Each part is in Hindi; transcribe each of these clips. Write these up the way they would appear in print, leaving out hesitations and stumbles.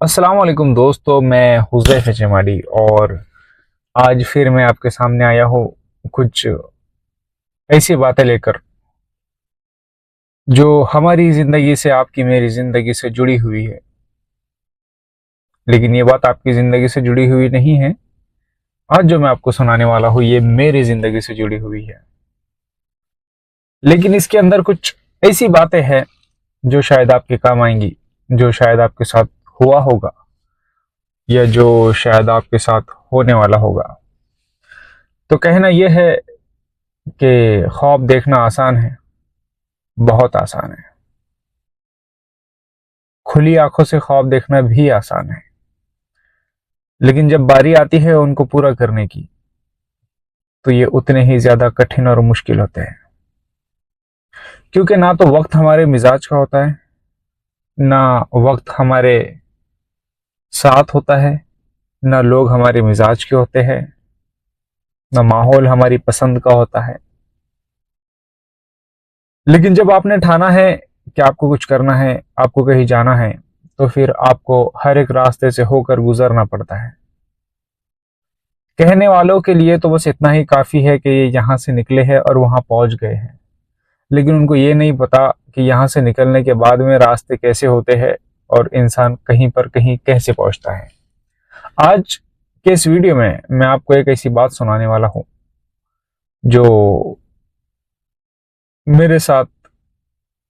अस्सलाम वालेकुम दोस्तों, मैं हुज़ैफ एचएमआडी और आज फिर मैं आपके सामने आया हूँ कुछ ऐसी बातें लेकर जो हमारी ज़िंदगी से, आपकी मेरी ज़िंदगी से जुड़ी हुई है। लेकिन ये बात आपकी ज़िंदगी से जुड़ी हुई नहीं है। आज जो मैं आपको सुनाने वाला हूँ ये मेरी ज़िंदगी से जुड़ी हुई है, लेकिन इसके अंदर कुछ ऐसी बातें हैं जो शायद आपके काम आएंगी, जो शायद आपके साथ हुआ होगा या जो शायद आपके साथ होने वाला होगा। तो कहना यह है कि ख्वाब देखना आसान है, बहुत आसान है। खुली आंखों से ख्वाब देखना भी आसान है, लेकिन जब बारी आती है उनको पूरा करने की तो ये उतने ही ज्यादा कठिन और मुश्किल होते हैं। क्योंकि ना तो वक्त हमारे मिजाज का होता है, ना वक्त हमारे साथ होता है, ना लोग हमारे मिजाज के होते हैं, ना माहौल हमारी पसंद का होता है। लेकिन जब आपने ठाना है कि आपको कुछ करना है, आपको कहीं जाना है, तो फिर आपको हर एक रास्ते से होकर गुजरना पड़ता है। कहने वालों के लिए तो बस इतना ही काफी है कि ये यहाँ से निकले हैं और वहां पहुंच गए हैं, लेकिन उनको ये नहीं पता कि यहाँ से निकलने के बाद में रास्ते कैसे होते हैं और इंसान कहीं पर कहीं कैसे पहुंचता है। आज के इस वीडियो में मैं आपको एक ऐसी बात सुनाने वाला हूं जो मेरे साथ,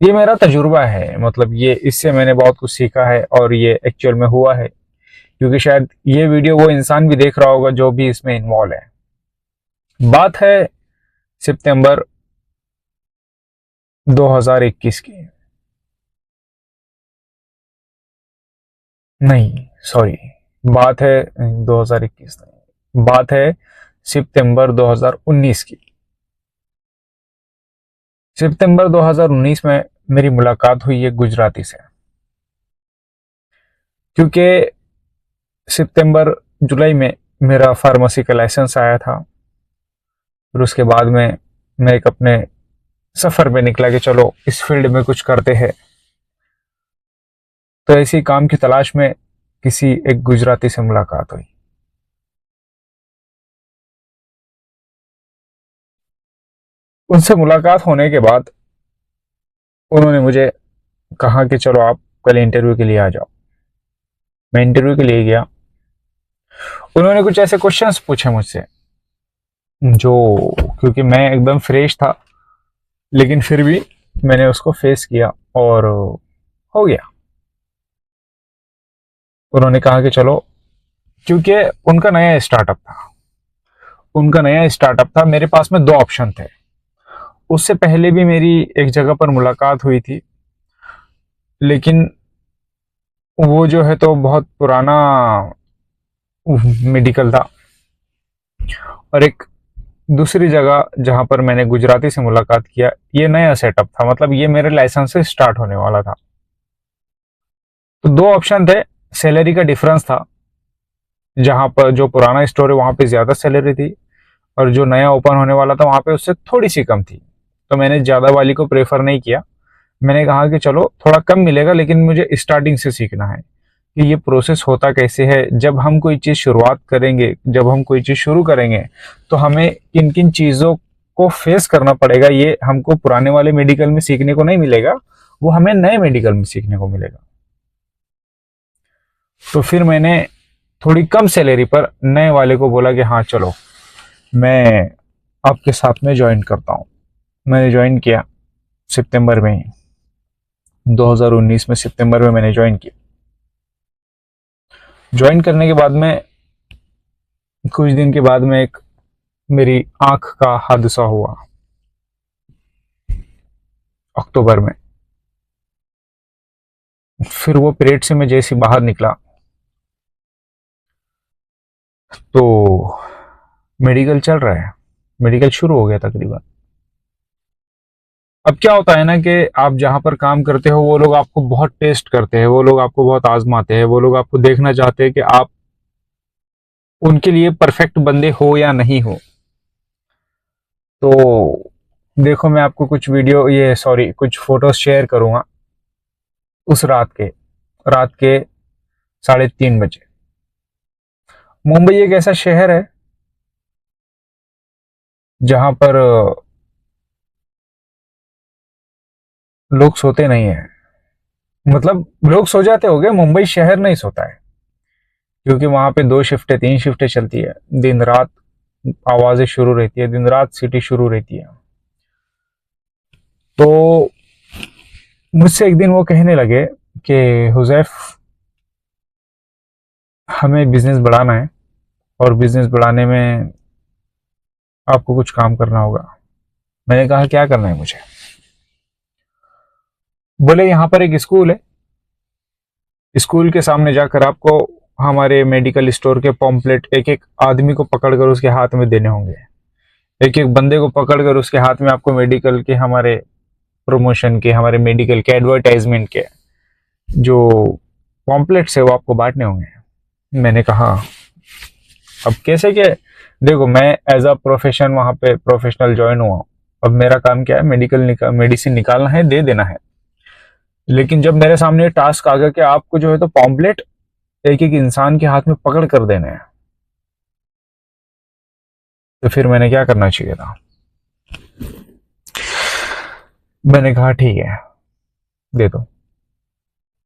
ये मेरा तजुर्बा है। मतलब ये, इससे मैंने बहुत कुछ सीखा है और ये एक्चुअल में हुआ है, क्योंकि शायद ये वीडियो वो इंसान भी देख रहा होगा जो भी इसमें इन्वॉल्व है। बात है सितंबर 2021 की, नहीं सॉरी, बात है 2021 नहीं, बात है सितंबर 2019 की। सितंबर 2019 में मेरी मुलाकात हुई है गुजराती से। क्योंकि सितंबर जुलाई में मेरा फार्मेसी का लाइसेंस आया था, और उसके बाद में मैं एक अपने सफर पे निकला कि चलो इस फील्ड में कुछ करते हैं। तो ऐसी काम की तलाश में किसी एक गुजराती से मुलाकात हुई। उनसे मुलाकात होने के बाद उन्होंने मुझे कहा कि चलो आप कल इंटरव्यू के लिए आ जाओ। मैं इंटरव्यू के लिए गया। उन्होंने कुछ ऐसे क्वेश्चंस पूछे मुझसे जो, क्योंकि मैं एकदम फ्रेश था, लेकिन फिर भी मैंने उसको फेस किया और हो गया। उन्होंने कहा कि चलो, क्योंकि उनका नया स्टार्टअप था, उनका नया स्टार्टअप था, मेरे पास में दो ऑप्शन थे। उससे पहले भी मेरी एक जगह पर मुलाकात हुई थी, लेकिन वो जो है तो बहुत पुराना मेडिकल था। और एक दूसरी जगह जहां पर मैंने गुजराती से मुलाकात किया, ये नया सेटअप था, मतलब ये मेरे लाइसेंस से स्टार्ट होने वाला था। तो दो ऑप्शन थे, सैलरी का डिफरेंस था। जहां पर जो पुराना स्टोर है वहां पे ज्यादा सैलरी थी, और जो नया ओपन होने वाला था वहां पे उससे थोड़ी सी कम थी। तो मैंने ज्यादा वाली को प्रेफर नहीं किया। मैंने कहा कि चलो थोड़ा कम मिलेगा, लेकिन मुझे स्टार्टिंग से सीखना है कि ये प्रोसेस होता कैसे है। जब हम कोई चीज़ शुरुआत करेंगे, जब हम कोई चीज़ शुरू करेंगे, तो हमें किन किन चीज़ों को फेस करना पड़ेगा, ये हमको पुराने वाले मेडिकल में सीखने को नहीं मिलेगा, वो हमें नए मेडिकल में सीखने को मिलेगा। तो फिर मैंने थोड़ी कम सैलरी पर नए वाले को बोला कि हाँ चलो मैं आपके साथ में ज्वाइन करता हूँ। मैंने ज्वाइन किया सितंबर में ही, 2019 में सितंबर में मैंने ज्वाइन किया। ज्वाइन करने के बाद में कुछ दिन के बाद में एक मेरी आंख का हादसा हुआ अक्टूबर में। फिर वो पीरियड से मैं जैसे बाहर निकला तो मेडिकल चल रहा है, मेडिकल शुरू हो गया तकरीबन। अब क्या होता है ना कि आप जहां पर काम करते हो वो लोग आपको बहुत टेस्ट करते हैं, वो लोग आपको बहुत आजमाते हैं, वो लोग आपको देखना चाहते हैं कि आप उनके लिए परफेक्ट बंदे हो या नहीं हो। तो देखो, मैं आपको कुछ वीडियो, ये सॉरी, कुछ फोटोज शेयर करूंगा उस रात के 3:30 बजे। मुंबई एक ऐसा शहर है जहां पर लोग सोते नहीं है। मतलब लोग सो जाते होंगे, मुंबई शहर नहीं सोता है, क्योंकि वहां पे 2 शिफ्टें 3 शिफ्टें चलती है। दिन रात आवाजें शुरू रहती है, दिन रात सिटी शुरू रहती है। तो मुझसे एक दिन वो कहने लगे कि हुजैफ, हमें बिजनेस बढ़ाना है और बिजनेस बढ़ाने में आपको कुछ काम करना होगा। मैंने कहा क्या करना है मुझे? बोले यहाँ पर एक स्कूल है, स्कूल के सामने जाकर आपको हमारे मेडिकल स्टोर के पॉम्पलेट एक एक आदमी को पकड़कर उसके हाथ में देने होंगे। एक एक बंदे को पकड़कर उसके हाथ में आपको मेडिकल के, हमारे प्रमोशन के, हमारे मेडिकल के, एडवर्टाइजमेंट के जो पॉम्पलेट्स है वो आपको बांटने होंगे। मैंने कहा अब कैसे के? देखो, मैं एज अ प्रोफेशन वहां पे प्रोफेशनल ज्वाइन हुआ। अब मेरा काम क्या है? मेडिसिन निकालना है, दे देना है। लेकिन जब मेरे सामने टास्क आ गया कि आपको जो है तो पॉम्पलेट एक एक इंसान के हाथ में पकड़ कर देने हैं, तो फिर मैंने क्या करना चाहिए था? मैंने कहा ठीक है, दे दो।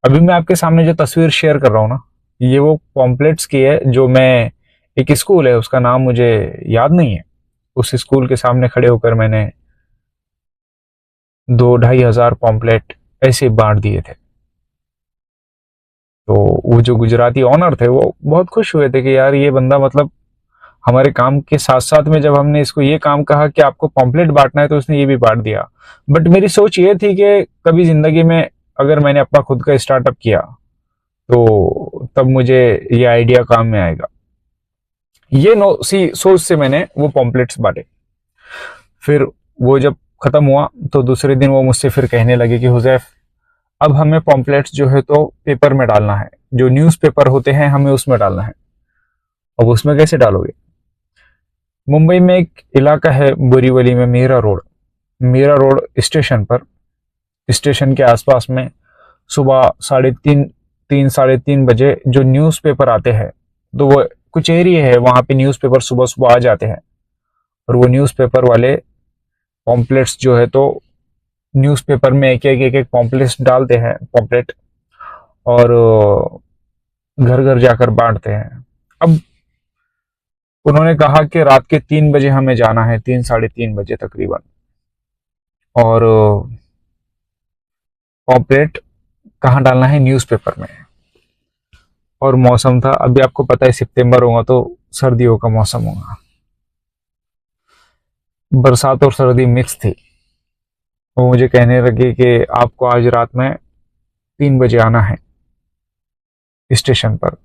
अभी मैं आपके सामने जो तस्वीर शेयर कर रहा हूं ना, ये वो पॉम्पलेट्स की है जो मैं, एक स्कूल है उसका नाम मुझे याद नहीं है, उस स्कूल के सामने खड़े होकर मैंने 2-2.5 हजार पॉम्पलेट ऐसे बांट दिए थे। तो वो जो गुजराती ऑनर थे वो बहुत खुश हुए थे कि यार ये बंदा, मतलब हमारे काम के साथ साथ में जब हमने इसको ये काम कहा कि आपको पॉम्पलेट बांटना है तो उसने ये भी बांट दिया। बट मेरी सोच ये थी कि कभी जिंदगी में अगर मैंने अपना खुद का स्टार्टअप किया तो तब मुझे ये आइडिया काम में आएगा। ये नो सी सोच से मैंने वो पॉम्पलेट्स बांटे। फिर वो जब खत्म हुआ तो दूसरे दिन वो मुझसे फिर कहने लगे कि हुजैफ, अब हमें पॉम्पलेट्स जो है तो पेपर में डालना है, जो न्यूज़पेपर होते हैं हमें उसमें डालना है। अब उसमें कैसे डालोगे? मुंबई में एक इलाका है बोरीवली में, मीरा रोड स्टेशन पर, स्टेशन के आसपास में सुबह 3:30 3:30 बजे जो न्यूज़पेपर आते हैं, तो वो कुछ एरिया है वहां पे न्यूज़पेपर सुबह सुबह आ जाते हैं। और वो न्यूज़पेपर वाले पॉम्पलेट्स जो है तो न्यूज़पेपर में एक एक पॉम्पलेट्स डालते हैं, पॉम्पलेट, और घर घर जाकर बांटते हैं। अब उन्होंने कहा कि रात के 3 बजे हमें जाना है, 3 साढ़े 3 बजे तकरीबन, और पॉम्पलेट कहाँ डालना है? न्यूज़पेपर में। और मौसम था, अभी आपको पता है सितंबर होगा तो सर्दियों का मौसम होगा, बरसात और सर्दी मिक्स थी। वो मुझे कहने लगे कि आपको आज रात में 3 बजे आना है स्टेशन पर,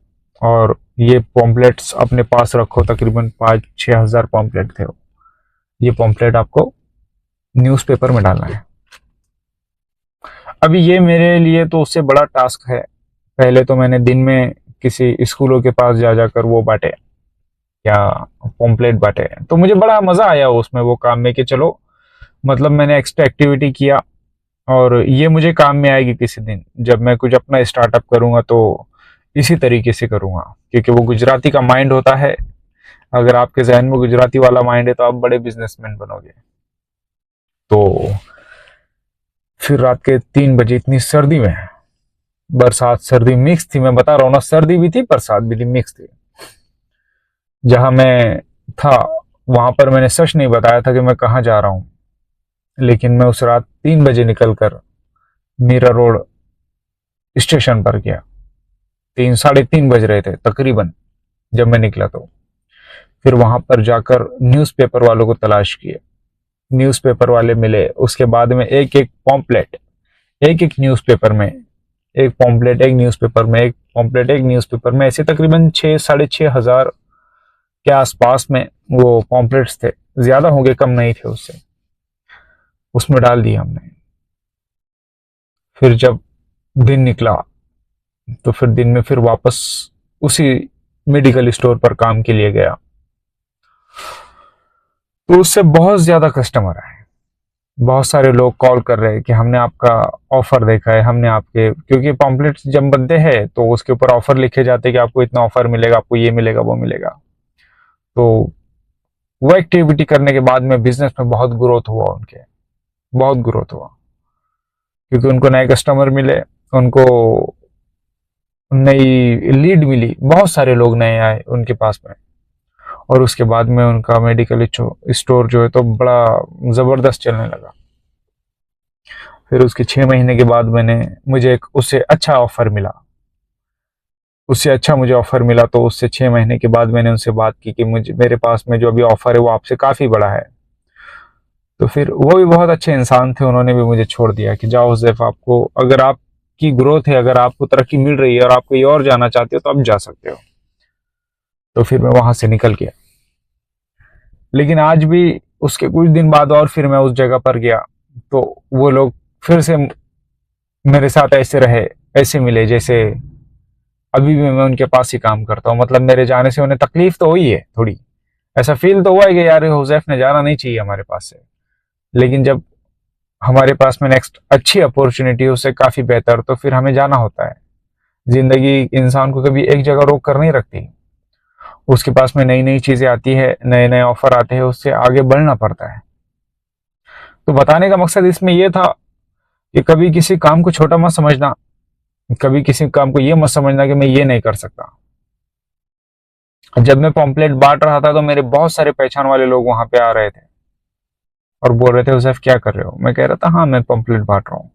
और ये पॉम्पलेट्स अपने पास रखो, तकरीबन 5-6 हजार पॉम्पलेट थे। ये पॉम्पलेट आपको न्यूज़पेपर में डालना है। अभी ये मेरे लिए तो उससे बड़ा टास्क है। पहले तो मैंने दिन में किसी स्कूलों के पास जा जाकर वो बांटे या पॉम्पलेट बांटे, तो मुझे बड़ा मजा आया उसमें, वो काम में, कि चलो मतलब मैंने एक्स्ट्रा एक्टिविटी किया और ये मुझे काम में आएगी किसी दिन जब मैं कुछ अपना स्टार्टअप करूंगा तो इसी तरीके से करूंगा, क्योंकि वो गुजराती का माइंड होता है। अगर आपके जहन में गुजराती वाला माइंड है तो आप बड़े बिजनेसमैन बनोगे। तो फिर रात के 3 बजे, इतनी सर्दी में, बरसात सर्दी मिक्स थी, मैं बता रहा हूँ ना, सर्दी भी थी बरसात भी थी, मिक्स थी। जहां मैं था वहां पर मैंने सच नहीं बताया था कि मैं कहाँ जा रहा हूँ, लेकिन मैं उस रात 3 बजे निकलकर मीरा रोड स्टेशन पर गया। 3 साढ़े 3 बज रहे थे तकरीबन जब मैं निकला। तो फिर वहां पर जाकर न्यूज़पेपर वालों को तलाश किए, न्यूज़पेपर वाले मिले। उसके बाद में एक एक पॉम्पलेट, एक एक न्यूज़पेपर में, एक पॉम्पलेट एक न्यूज़पेपर में, एक पॉम्पलेट एक न्यूज़पेपर में, ऐसे तकरीबन 6-6.5 हजार के आसपास में वो पॉम्पलेट्स थे। ज्यादा होंगे, कम नहीं थे उससे। उसमें डाल दिया हमने। फिर जब दिन निकला तो फिर दिन में फिर वापस उसी मेडिकल स्टोर पर काम के लिए गया, तो उससे बहुत ज्यादा कस्टमर आए, बहुत सारे लोग कॉल कर रहे हैं कि हमने आपका ऑफर देखा है, हमने आपके, क्योंकि पॉम्पलेट जब बनते हैं तो उसके ऊपर ऑफर लिखे जाते हैं कि आपको इतना ऑफर मिलेगा, आपको ये मिलेगा, वो मिलेगा। तो वो एक्टिविटी करने के बाद में बिजनेस में बहुत ग्रोथ हुआ उनके, बहुत ग्रोथ हुआ, क्योंकि उनको नए कस्टमर मिले, उनको नई लीड मिली, बहुत सारे लोग नए आए उनके पास में। और उसके बाद में उनका मेडिकल स्टोर जो है तो बड़ा जबरदस्त चलने लगा। फिर उसके 6 महीने के बाद मुझे एक उससे अच्छा ऑफर मिला, उससे अच्छा मुझे ऑफर मिला। तो उससे 6 महीने के बाद मैंने उनसे बात की कि मुझे, मेरे पास में जो अभी ऑफर है वो आपसे काफी बड़ा है। तो फिर वो भी बहुत अच्छे इंसान थे, उन्होंने भी मुझे छोड़ दिया कि जाओ हुज़ैफ, आपको अगर आपकी ग्रोथ है, अगर आपको तरक्की मिल रही है और आप कहीं और जाना चाहते हो तो आप जा सकते हो। तो फिर मैं वहां से निकल गया। लेकिन आज भी उसके कुछ दिन बाद और फिर मैं उस जगह पर गया तो वो लोग फिर से मेरे साथ ऐसे रहे, ऐसे मिले जैसे अभी भी मैं उनके पास ही काम करता हूँ। मतलब मेरे जाने से उन्हें तकलीफ तो हुई है थोड़ी, ऐसा फील तो हुआ है कि यार हुज़ैफ ने जाना नहीं चाहिए हमारे पास से। लेकिन जब हमारे पास में नेक्स्ट अच्छी अपॉर्चुनिटी है, उससे काफी बेहतर, तो फिर हमें जाना होता है। जिंदगी इंसान को कभी एक जगह रोक कर नहीं रखती, उसके पास में नई नई चीजें आती है, नए नए ऑफर आते हैं, उससे आगे बढ़ना पड़ता है। तो बताने का मकसद इसमें यह था कि कभी किसी काम को छोटा मत समझना, कभी किसी काम को ये मत समझना कि मैं ये नहीं कर सकता। जब मैं पॉम्पलेट बांट रहा था तो मेरे बहुत सारे पहचान वाले लोग वहां पे आ रहे थे और बोल रहे थे हुज़ैफ क्या कर रहे हो। मैं कह रहा था हाँ मैं पॉम्पलेट बांट रहा हूँ।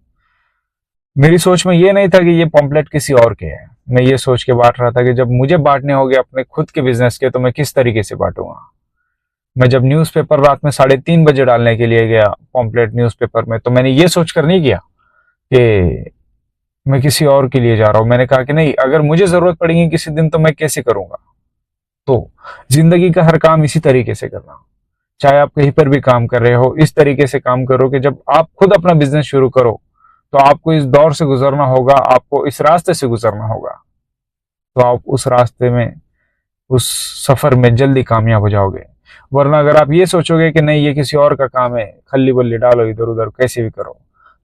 मेरी सोच में ये नहीं था कि ये पॉम्पलेट किसी और के है, मैं ये सोच के बांट रहा था कि जब मुझे बांटने होंगे अपने खुद के बिजनेस के तो मैं किस तरीके से बांटूंगा। मैं जब न्यूज़पेपर रात में 3:30 बजे डालने के लिए गया पॉम्पलेट न्यूज़पेपर में, तो मैंने ये सोचकर नहीं किया कि मैं किसी और के लिए जा रहा हूं। मैंने कहा कि नहीं, अगर मुझे जरूरत पड़ेगी किसी दिन तो मैं कैसे करूंगा। तो जिंदगी का हर काम इसी तरीके से करना, चाहे आप कहीं पर भी काम कर रहे हो, इस तरीके से काम करो कि जब आप खुद अपना बिजनेस शुरू करो तो आपको इस दौर से गुजरना होगा, आपको इस रास्ते से गुजरना होगा। तो आप उस रास्ते में, उस सफर में जल्दी कामयाब हो जाओगे। वरना अगर आप ये सोचोगे कि नहीं ये किसी और का काम है, खल्ली बल्ली डालो इधर उधर कैसे भी करो,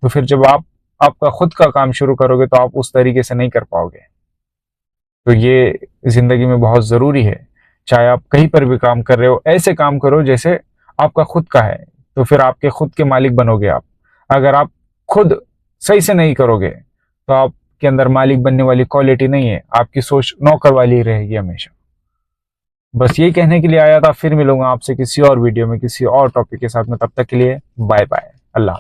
तो फिर जब आप आपका खुद का काम शुरू करोगे तो आप उस तरीके से नहीं कर पाओगे। तो ये जिंदगी में बहुत जरूरी है, चाहे आप कहीं पर भी काम कर रहे हो, ऐसे काम करो जैसे आपका खुद का है, तो फिर आपके खुद के मालिक बनोगे आप। अगर आप खुद सही से नहीं करोगे तो आपके अंदर मालिक बनने वाली क्वालिटी नहीं है, आपकी सोच नौकर वाली ही रहेगी हमेशा। बस यही कहने के लिए आया था। फिर मिलूंगा आपसे किसी और वीडियो में किसी और टॉपिक के साथ में, तब तक के लिए बाय बाय, अल्लाह।